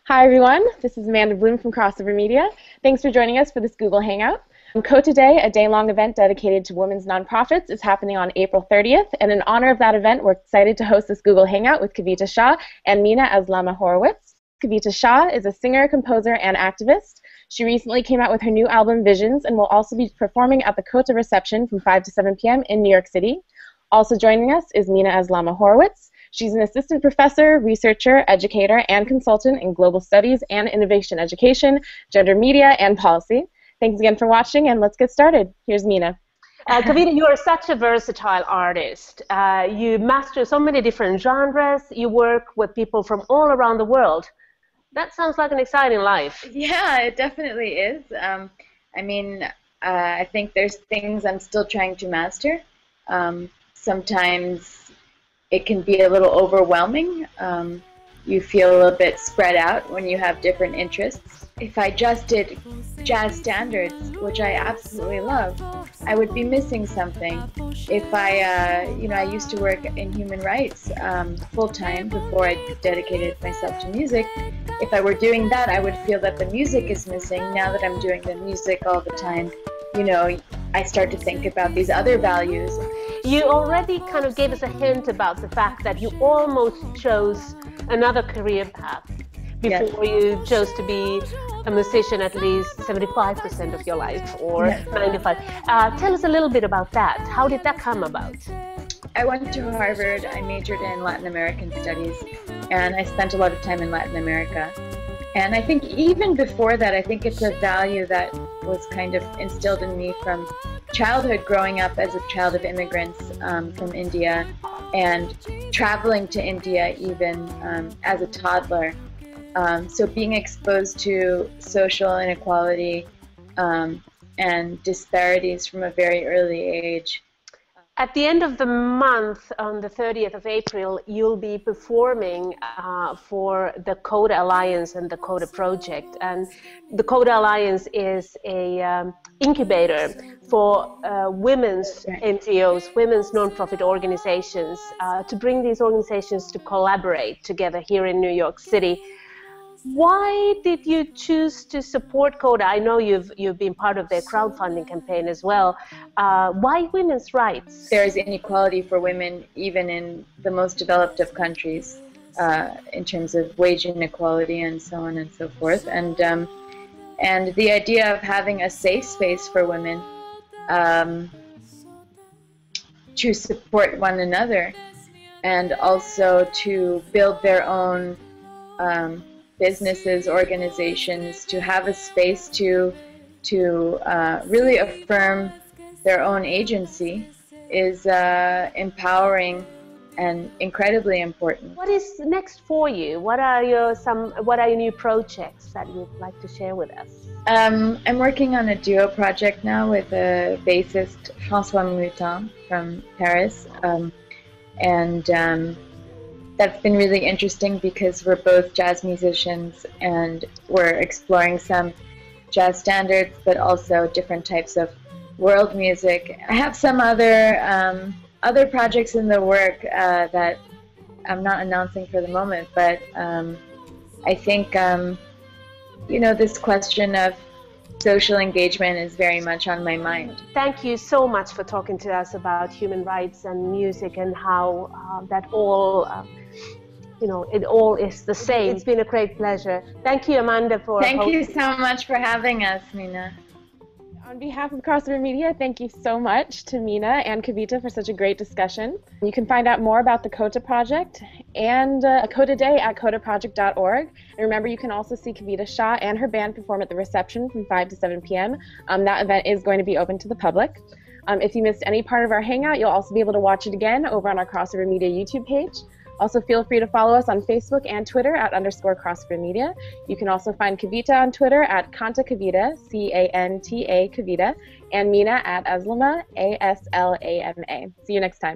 Hi everyone, this is Amanda Bloom from Crossover Media. Thanks for joining us for this Google Hangout. Cota Day, a day-long event dedicated to women's nonprofits, is happening on April 30th, and in honor of that event, we're excited to host this Google Hangout with Kavita Shah and Minna Aslama Horowitz. Kavita Shah is a singer, composer, and activist. She recently came out with her new album, Visions, and will also be performing at the Kota reception from 5 to 7 p.m. in New York City. Also joining us is Minna Aslama Horowitz. She's an assistant professor, researcher, educator, and consultant in global studies and innovation education, gender media, and policy. Thanks again for watching, and let's get started. Here's Minna. Kavita, you are such a versatile artist. You master so many different genres. You work with people from all around the world. That sounds like an exciting life. Yeah, it definitely is. I think there's things I'm still trying to master. Sometimes it can be a little overwhelming. You feel a little bit spread out when you have different interests. If I just did jazz standards, which I absolutely love, I would be missing something. If I used to work in human rights full-time before I dedicated myself to music. If I were doing that, I would feel that the music is missing. Now that I'm doing the music all the time, I start to think about these other values. You already kind of gave us a hint about the fact that you almost chose another career path before you chose to be a musician at least 75% of your life, or 95. Tell us a little bit about that. How did that come about? I went to Harvard. I majored in Latin American studies, and I spent a lot of time in Latin America. And I think even before that, I think it's a value that was kind of instilled in me from childhood, growing up as a child of immigrants from India, and traveling to India even as a toddler. So being exposed to social inequality and disparities from a very early age. At the end of the month, on the 30th of April, you'll be performing for the Kota Alliance and the Kota Project. And the Kota Alliance is a incubator for women's NGOs, women's nonprofit organizations, to bring these organizations to collaborate together here in New York City. Why did you choose to support Kota? I know you've been part of their crowdfunding campaign as well. Why women's rights? There is inequality for women even in the most developed of countries in terms of wage inequality and so on and so forth. And the idea of having a safe space for women to support one another and also to build their own businesses, organizations, to have a space to really affirm their own agency is empowering and incredibly important. What is next for you? What are your new projects that you'd like to share with us? I'm working on a duo project now with a bassist, François Mouton from Paris, that's been really interesting because we're both jazz musicians and we're exploring some jazz standards, but also different types of world music. I have some other projects in the work that I'm not announcing for the moment, but I think this question of social engagement is very much on my mind. Thank you so much for talking to us about human rights and music and how that all it all is the same. It's been a great pleasure. Thank you, Amanda, for Thank you so much for having us, Minna. On behalf of Crossover Media, thank you so much to Minna and Kavita for such a great discussion. You can find out more about the Kota Project and Kota Day at kotaproject.org. And remember, you can also see Kavita Shah and her band perform at the reception from 5 to 7 p.m. That event is going to be open to the public. If you missed any part of our Hangout, you'll also be able to watch it again over on our Crossover Media YouTube page. Also, feel free to follow us on Facebook and Twitter at _Crossover Media. You can also find Kavita on Twitter at Kanta Kavita, C-A-N-T-A Kavita, and Minna at Aslama, A-S-L-A-M-A. See you next time.